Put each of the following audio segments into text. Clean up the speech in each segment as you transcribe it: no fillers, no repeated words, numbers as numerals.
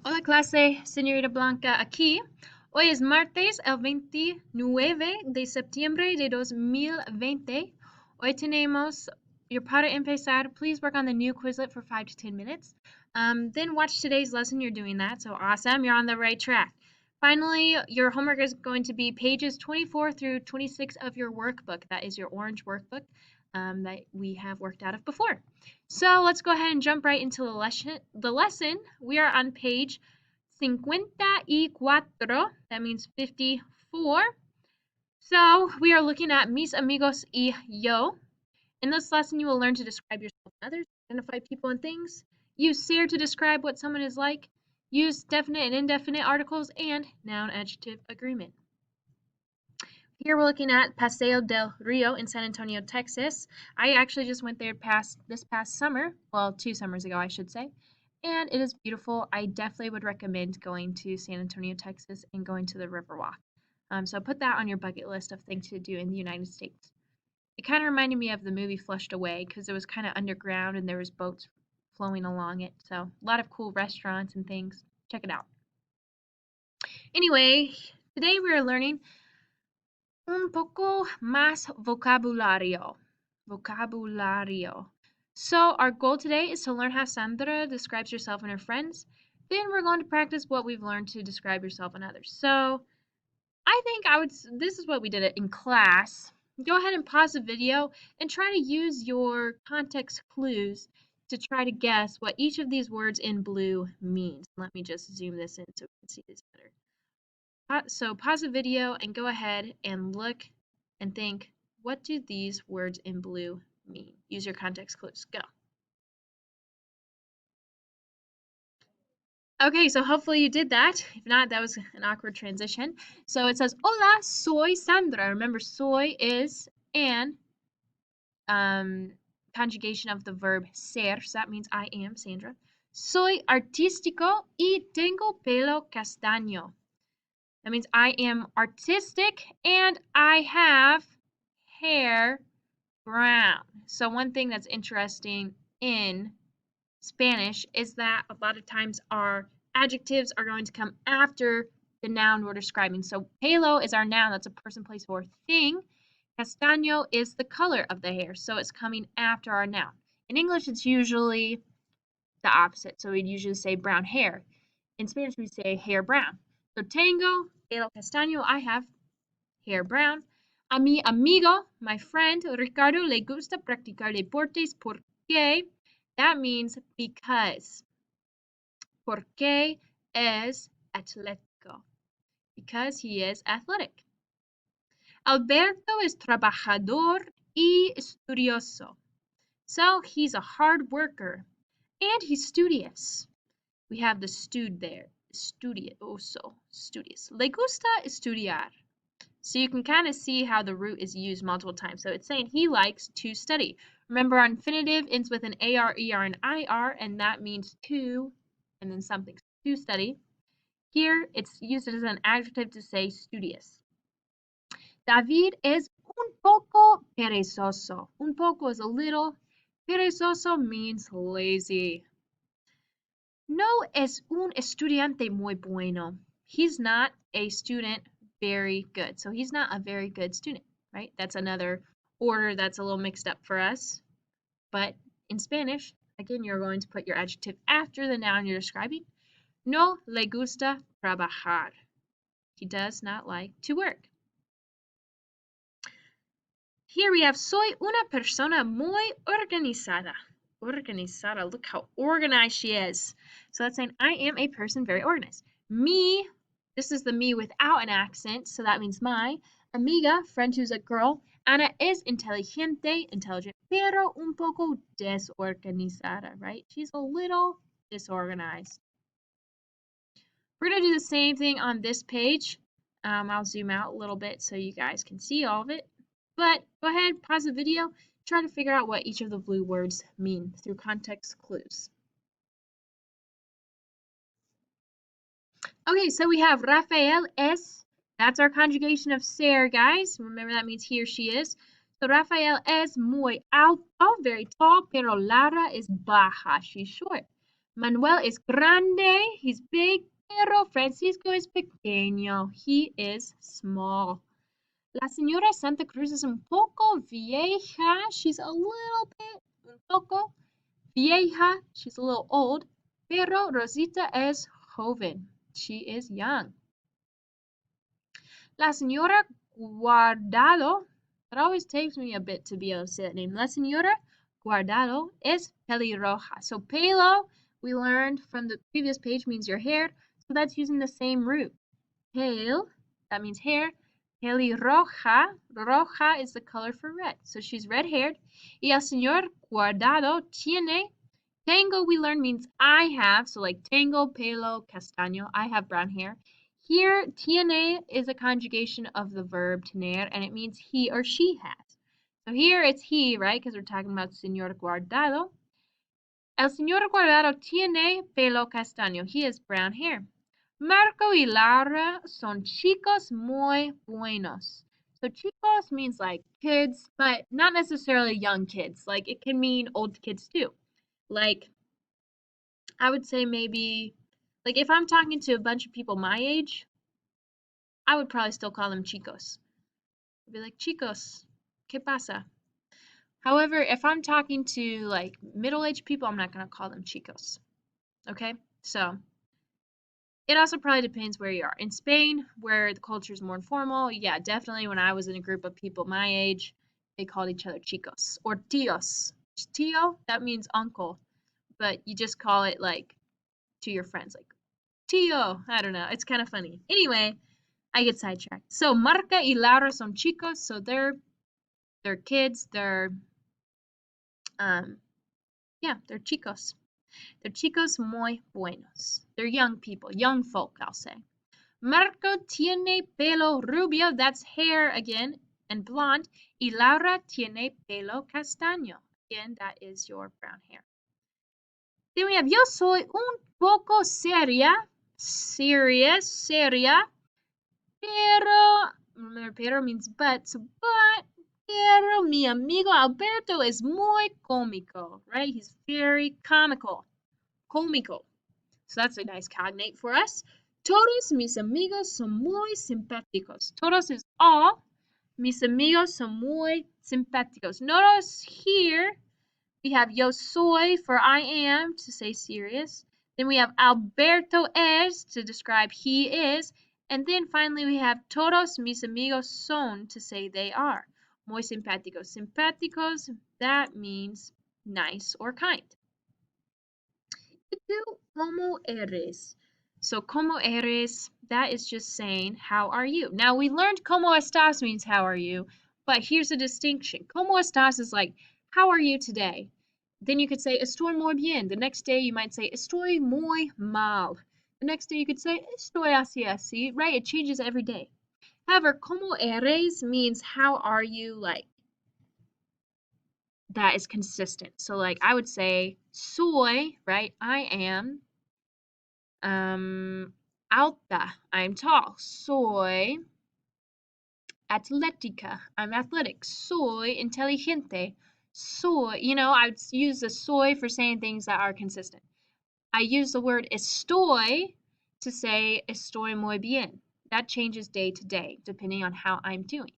Hola clase, señorita Blanca aquí. Hoy es martes, el 29 de septiembre de 2020. Hoy tenemos, you're proud to empezar. Please work on the new Quizlet for 5 to 10 minutes. Then watch today's lesson. You're doing that, so awesome. You're on the right track. Finally, your homework is going to be pages 24 through 26 of your workbook. That is your orange workbook that we have worked out of before. So let's go ahead and jump right into the lesson. We are on page 54. That means 54. So we are looking at mis amigos y yo. In this lesson, you will learn to describe yourself and others, identify people and things, use ser to describe what someone is like, use definite and indefinite articles, and noun adjective agreement. Here we're looking at Paseo del Rio in San Antonio, Texas. I actually just went there this past summer, well, 2 summers ago, I should say, and it is beautiful. I definitely would recommend going to San Antonio, Texas, and going to the Riverwalk. So put that on your bucket list of things to do in the United States. It kind of reminded me of the movie Flushed Away because it was kind of underground and there was boats flowing along it. So a lot of cool restaurants and things. Check it out. Anyway, today we are learning un poco más vocabulario. So our goal today is to learn how Sandra describes herself and her friends. Then we're going to practice what we've learned to describe yourself and others. So I think this is what we did it in class. Go ahead and pause the video and try to use your context clues to try to guess what each of these words in blue means. Let me just zoom this in so we can see this better. So pause the video and go ahead and look and think, what do these words in blue mean? Use your context clues. Go. Okay, so hopefully you did that. If not, that was an awkward transition. So it says, Hola, soy Sandra. Remember, soy is an conjugation of the verb ser. So that means I am Sandra. Soy artístico y tengo pelo castaño. That means I am artistic and I have hair brown. So one thing that's interesting in Spanish is that a lot of times our adjectives are going to come after the noun we're describing. So pelo is our noun, that's a person, place, or thing. Castaño is the color of the hair, so it's coming after our noun. In English, it's usually the opposite. So we'd usually say brown hair. In Spanish, we say hair brown. So tengo pelo castaño, I have hair brown. A mi amigo, my friend, Ricardo, le gusta practicar deportes porque, that means because. Porque es atlético, because he is athletic. Alberto es trabajador y estudioso. So he's a hard worker and he's studious. We have the stud there. Studioso, studious. Le gusta estudiar. So you can kind of see how the root is used multiple times. So it's saying he likes to study. Remember, our infinitive ends with an AR, ER, and IR, and that means to, and then something, to study. Here, it's used as an adjective to say studious. David es un poco perezoso. Un poco is a little. Perezoso means lazy. No es un estudiante muy bueno. He's not a student very good. So he's not a very good student, right? That's another order that's a little mixed up for us. But in Spanish, again, you're going to put your adjective after the noun you're describing. No le gusta trabajar. He does not like to work. Here we have soy una persona muy organizada. Organizada. Look how organized she is. So that's saying I am a person very organized. Me, this is the me without an accent, so that means my amiga, friend who's a girl. Ana es inteligente, intelligent, pero un poco desorganizada, right? She's a little disorganized. We're going to do the same thing on this page. I'll zoom out a little bit so you guys can see all of it. But go ahead, pause the video, try to figure out what each of the blue words mean through context clues. Okay, so we have Rafael es, that's our conjugation of ser, guys. Remember that means he or she is. So Rafael es muy alto, very tall, pero Lara is baja, she's short. Manuel is grande, he's big, pero Francisco is pequeño, he is small. La señora Santa Cruz is un poco vieja, she's a little bit, un poco vieja, she's a little old, pero Rosita es joven, she is young. La señora Guardado, it always takes me a bit to be able to say that name. La señora Guardado es pelirroja. So pelo, we learned from the previous page, means your hair. So that's using the same root. Pale, that means hair. Pelirroja, roja is the color for red. So she's red-haired. Y el señor Guardado tiene, tengo we learned means I have. So like tengo pelo castaño, I have brown hair. Here, tiene is a conjugation of the verb tener, and it means he or she has. So here it's he, right? Because we're talking about Señor Guardado. El Señor Guardado tiene pelo castaño. He has brown hair. Marco y Laura son chicos muy buenos. So chicos means like kids, but not necessarily young kids. Like it can mean old kids too. Like I would say maybe, like if I'm talking to a bunch of people my age, I would probably still call them chicos. I'd be like, chicos, ¿qué pasa? However, if I'm talking to like middle-aged people, I'm not going to call them chicos. Okay? So, it also probably depends where you are. In Spain, where the culture is more informal, yeah, definitely when I was in a group of people my age, they called each other chicos or tios. Tio, that means uncle, but you just call it like to your friends, like tio. I don't know. It's kind of funny. Anyway, I get sidetracked. So Marca y Laura son chicos, so they're kids, they're chicos. They're chicos muy buenos. They're young people, young folk, I'll say. Marco tiene pelo rubio, that's hair again, and blonde. Y Laura tiene pelo castaño. Again, that is your brown hair. Then we have yo soy un poco seria, serious, seria, pero, remember pero means but, so but, pero mi amigo Alberto is muy cómico, right? He's very comical, cómico. So that's a nice cognate for us. Todos mis amigos son muy simpáticos. Todos is all. Mis amigos son muy simpáticos. Notice here we have yo soy for I am to say serious. Then we have Alberto es to describe he is. And then finally we have todos mis amigos son to say they are. Muy simpáticos. Simpáticos, that means nice or kind. Como eres? So como eres, that is just saying how are you. Now we learned como estás means how are you, but here's a distinction. Como estás is like how are you today? Then you could say estoy muy bien. The next day you might say estoy muy mal. The next day you could say estoy así así, right? It changes every day. However, como eres means how are you like that is consistent. So like I would say soy, right? I am alta, I'm tall. Soy atlética, I'm athletic. Soy inteligente. Soy, I'd use the soy for saying things that are consistent. I use the word estoy to say estoy muy bien. That changes day to day, depending on how I'm doing.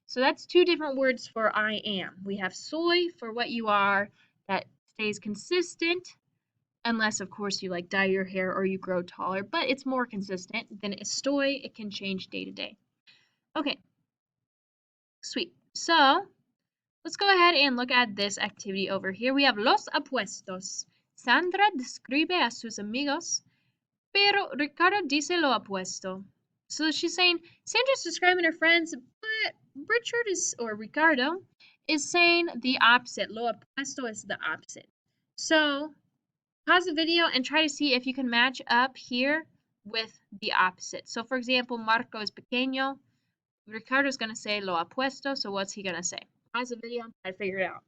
So that's two different words for I am. We have soy for what you are, that stays consistent, unless of course you like dye your hair or you grow taller, but it's more consistent than estoy. It can change day to day. Okay, sweet. So let's go ahead and look at this activity over here. We have los apuestos. Sandra describe a sus amigos, pero Ricardo dice lo apuesto. So she's saying Sandra's describing her friends, but Ricardo is saying the opposite. Lo apuesto is the opposite. So pause the video and try to see if you can match up here with the opposite. So for example, Marco is pequeño. Ricardo's going to say lo apuesto. So what's he going to say? Pause the video and try to figure it out.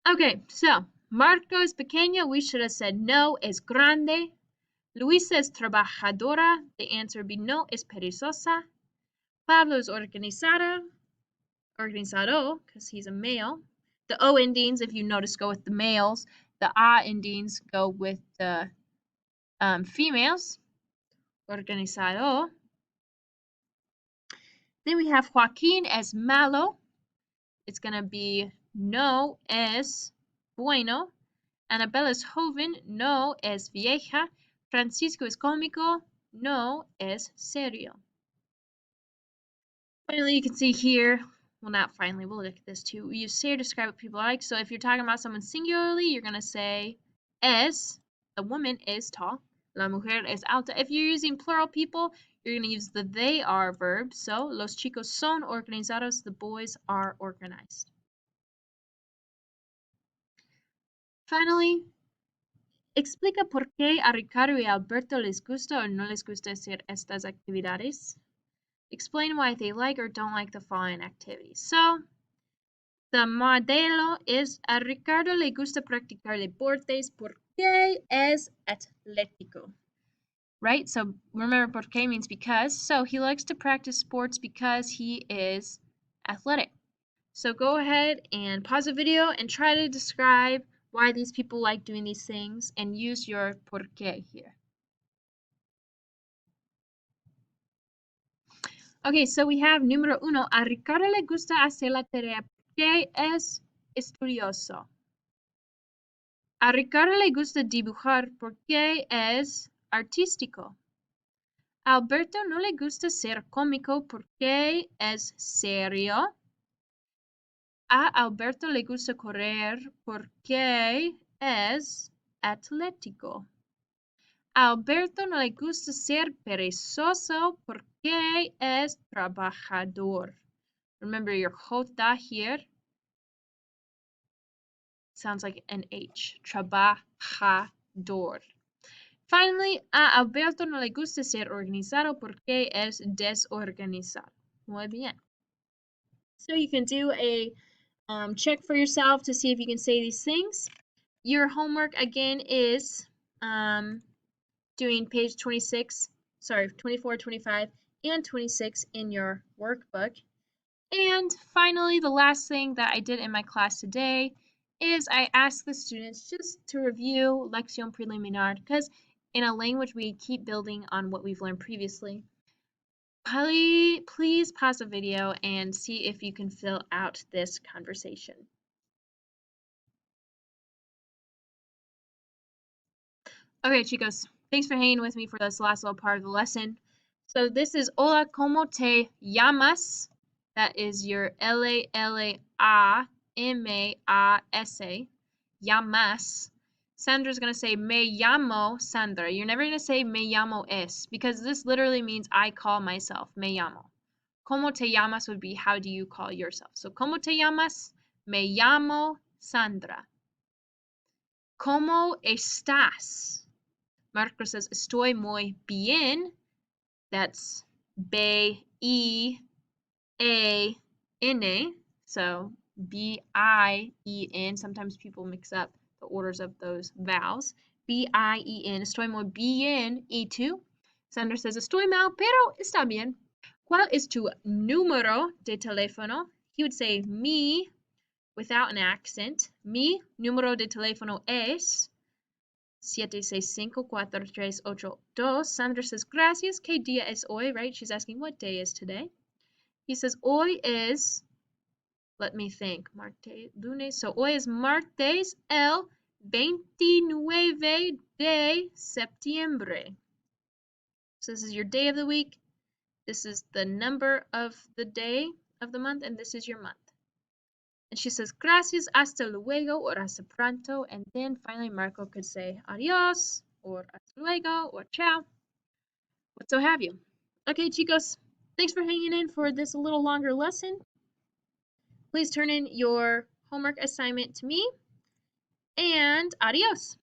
Okay, so Marco is pequeño. We should have said no, es grande. Luisa es trabajadora. The answer would be no, es perezosa. Pablo is organizado, because he's a male. The O endings, if you notice, go with the males. The A endings go with the females. Organizado. Then we have Joaquin as malo. It's going to be no es bueno. Anabel es joven, no es vieja. Francisco es cómico, no es serio. Finally, you can see here, well, not finally, we'll look at this too. We use ser to describe what people like. So if you're talking about someone singularly, you're going to say es, the woman is tall. La mujer es alta. If you're using plural people, you're going to use the they are verb. So, los chicos son organizados, the boys are organized. Finally, explica por qué a Ricardo y Alberto les gusta o no les gusta hacer estas actividades. Explain why they like or don't like the following activities. So, the modelo is a Ricardo le gusta practicar deportes porque es atlético. Right? So remember, porque means because. So he likes to practice sports because he is athletic. So go ahead and pause the video and try to describe why these people like doing these things and use your porque here. Okay, so we have número uno. A Ricardo le gusta hacer la tarea porque es estudioso. A Ricardo le gusta dibujar porque es artístico. A Alberto no le gusta ser cómico porque es serio. A Alberto le gusta correr porque es atlético. A Alberto no le gusta ser perezoso porque es trabajador. Remember your J here sounds like an H. Trabajador. Finally, a Alberto no le gusta ser organizado porque es desorganizado. Muy bien. So you can do a check for yourself to see if you can say these things. Your homework again is doing page 24, 25, and 26 in your workbook. And finally, the last thing that I did in my class today is I asked the students just to review Lección Preliminar because in a language we keep building on what we've learned previously. Please pause the video and see if you can fill out this conversation. Okay, chicos, thanks for hanging with me for this last little part of the lesson. So this is Hola, ¿cómo te llamas? That is your L-A-L-A-M-A-S-A, llamas. Sandra's going to say, me llamo Sandra. You're never going to say, me llamo es, because this literally means I call myself, me llamo. ¿Cómo te llamas would be, how do you call yourself? So, ¿cómo te llamas? Me llamo Sandra. ¿Cómo estás? Marcos says, estoy muy bien. That's B-E-A-N-A. So B-I-E-N. Sometimes people mix up the orders of those vowels. B-I-E-N. Estoy muy bien. ¿Y tú? Sandra says, estoy mal, pero está bien. ¿Cuál es tu número de teléfono? He would say mi without an accent. Mi número de teléfono es 765-4382. Sandra says, gracias. ¿Qué día es hoy? Right? She's asking what day is today. He says, hoy es, let me think, martes, lunes. So hoy es martes el 29 de septiembre. So this is your day of the week. This is the number of the day of the month, and this is your month. And she says, gracias, hasta luego, or hasta pronto. And then finally, Marco could say adios, or hasta luego, or ciao, what so have you. Okay, chicos, thanks for hanging in for this a little longer lesson. Please turn in your homework assignment to me, and adios.